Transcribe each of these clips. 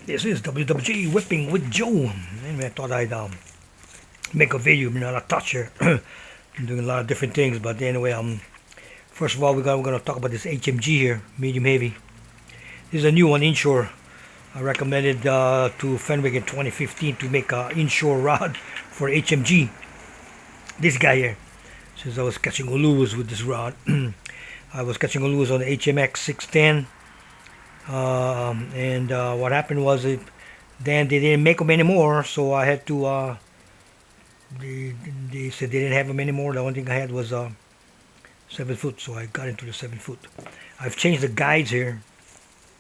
This is WWG Whipping with Joe. Anyway, I thought I'd make a video, not a touch here. I'm doing a lot of different things, but anyway, first of all, we're gonna talk about this HMG here, medium heavy. This is a new one, inshore. I recommended to Fenwick in 2015 to make an inshore rod for HMG. This guy here, since I was catching uluas with this rod. I was catching uluas on the HMX 610. What happened was then they didn't make them anymore, so I had to they said they didn't have them anymore. The only thing I had was 7 foot, so I got into the 7 foot. I've changed the guides here,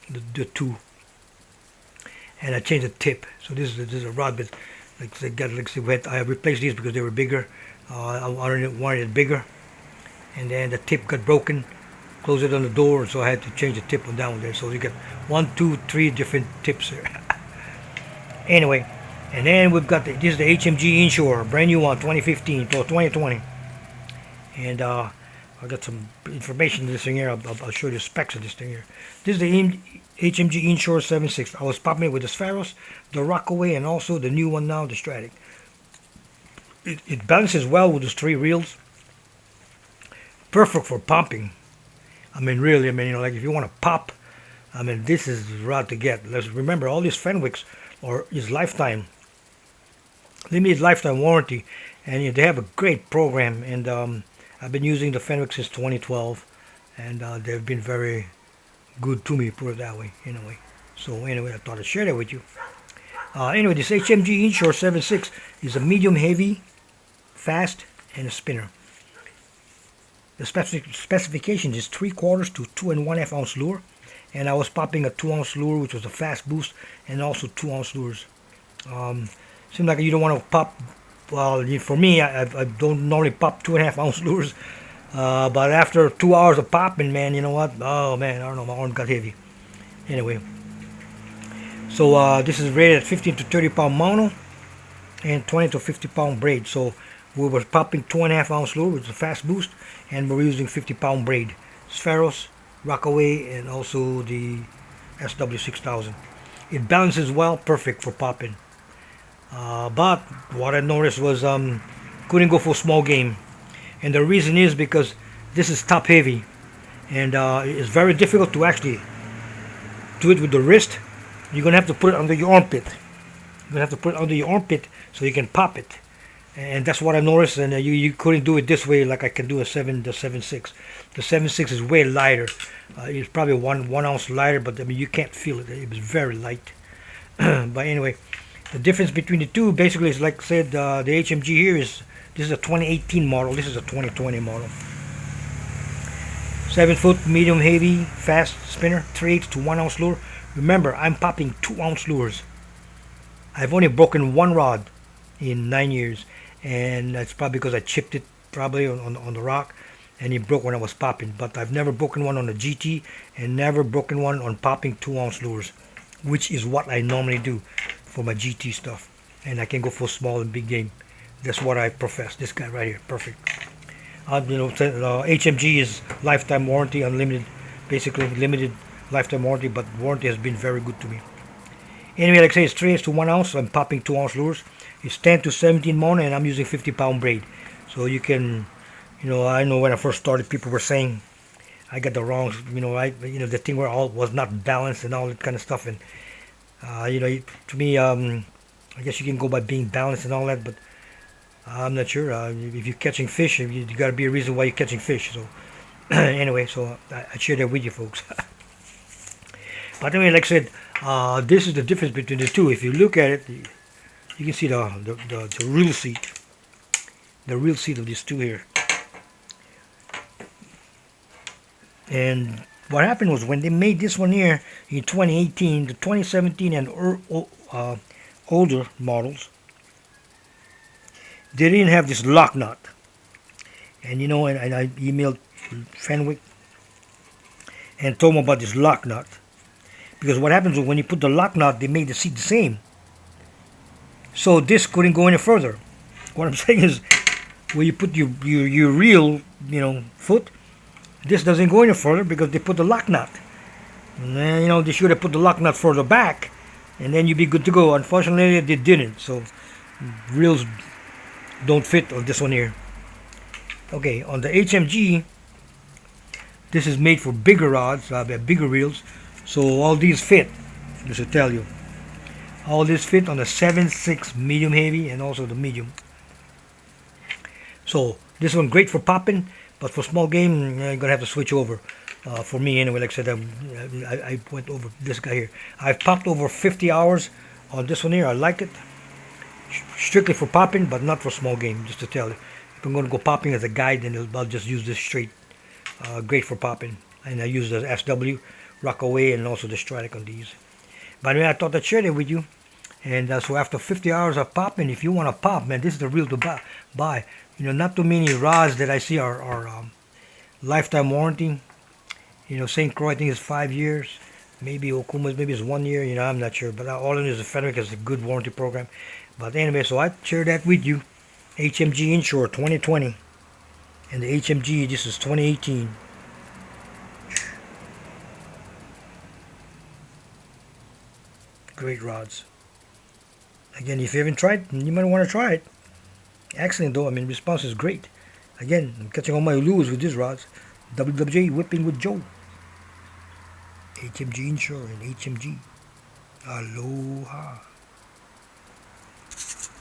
the two, and I changed the tip. So this is a rod, but I replaced these because they were bigger. I wanted it bigger, and then the tip got broken. Close it on the door, so I had to change the tip on down there. So you get 1, 2, 3 different tips here. Anyway, and then we've got this is the HMG inshore, brand new one, 2015 to 2020. And I got some information in this thing here. I'll show you the specs of this thing here. This is the HMG inshore 7.6. I was popping it with the Spheros, the Rockaway, and also the new one now, the Stratic. It balances well with those 3 reels. Perfect for pumping. I mean, really, like if you want to pop, this is the rod to get. Let's remember, all these Fenwicks is limited lifetime warranty, and they have a great program. And I've been using the Fenwick since 2012, and they've been very good to me, put it that way. Anyway, I thought I'd share that with you. Anyway, this HMG inshore 7.6 is a medium heavy, fast, and a spinner. The specification is 3/4 to 2 1/2 ounce lure, and I was popping a 2 ounce lure, which was a fast boost, and also 2 ounce lures. Seems like you don't want to pop. Well, for me, I don't normally pop 2 1/2 ounce lures, but after 2 hours of popping, man, you know what? Oh man, I don't know, my arm got heavy. Anyway, so this is rated at 15 to 30 pound mono and 20 to 50 pound braid. So we were popping 2 1/2 ounce lure, which is a fast boost, and we're using 50 pound braid. Spheros, Rockaway, and also the SW6000. It balances well, perfect for popping. But what I noticed was couldn't go for small game. And the reason is because this is top heavy, and it's very difficult to actually do it with the wrist. You're going to have to put it under your armpit. You're going to have to put it under your armpit so you can pop it. And that's what I noticed, and you couldn't do it this way like I can do the 7.6. The 7.6 is way lighter. It's probably one ounce lighter, but you can't feel it. It was very light. But anyway, the difference between the two basically is, like I said, the HMG here this is a 2018 model. This is a 2020 model. 7 foot, medium heavy, fast spinner, 3/8 to 1 ounce lure. Remember, I'm popping 2 ounce lures. I've only broken 1 rod in 9 years, and that's probably because I chipped it probably on the rock, and it broke when I was popping. But I've never broken one on a GT, and never broken one on popping 2 ounce lures, which is what I normally do for my GT stuff. And I can go for small and big game. That's what I profess. This guy right here, perfect. HMG is lifetime warranty, unlimited, basically limited lifetime warranty, but warranty has been very good to me. Anyway, like I say, it's 3/8 to 1 ounce. So I'm popping 2 ounce lures. It's 10 to 17 mono, and I'm using 50 pound braid. So you can, I know when I first started, people were saying I got the wrong, the thing where all was not balanced and all that kind of stuff. And to me, I guess you can go by being balanced and all that, but I'm not sure. If you're catching fish, you got to be a reason why you're catching fish. So anyway, so I share that with you folks. But anyway, like I said, this is the difference between the two. If you look at it, you can see the real seat. The real seat of these two here. And what happened was when they made this one here in 2018, the 2017 and older models, they didn't have this lock nut. And and I emailed Fenwick and told them about this lock nut. Because what happens is when you put the lock nut, they made the seat the same. So this couldn't go any further. What I'm saying is, when you put your real, foot, this doesn't go any further because they put the lock nut. And, they should have put the lock nut further back, and then you'll be good to go. Unfortunately, they didn't, so reels don't fit on this one here. Okay, on the HMG, this is made for bigger rods, bigger reels, so all these fit, just to tell you. All this fit on the 7/6 medium heavy and also the medium. So this one great for popping, but for small game, you're gonna have to switch over. For me anyway, like I said, I went over this guy here. I've popped over 50 hours on this one here. I like it. Strictly for popping, but not for small game, just to tell you. If I'm going to go popping as a guide, then I'll just use this straight. Great for popping. And I use the SW, Rockaway, and also the Stratic on these. But anyway, I thought I'd share that with you. And so after 50 hours of popping, if you want to pop, man, this is the reel to buy. You know, not too many rods that I see are lifetime warranty. You know, St. Croix, I think, is 5 years. Maybe Okuma's, maybe it's 1 year. You know, I'm not sure. But all in is the Fenwick is a good warranty program. But anyway, so I share that with you. HMG Inshore 2020. And the HMG, this is 2018. Great rods. Again, if you haven't tried, you might want to try it. Excellent though. I mean, response is great. Again, I'm catching all my uluas with these rods. WWJ Whipping with Joe. HMG Inshore and HMG. Aloha.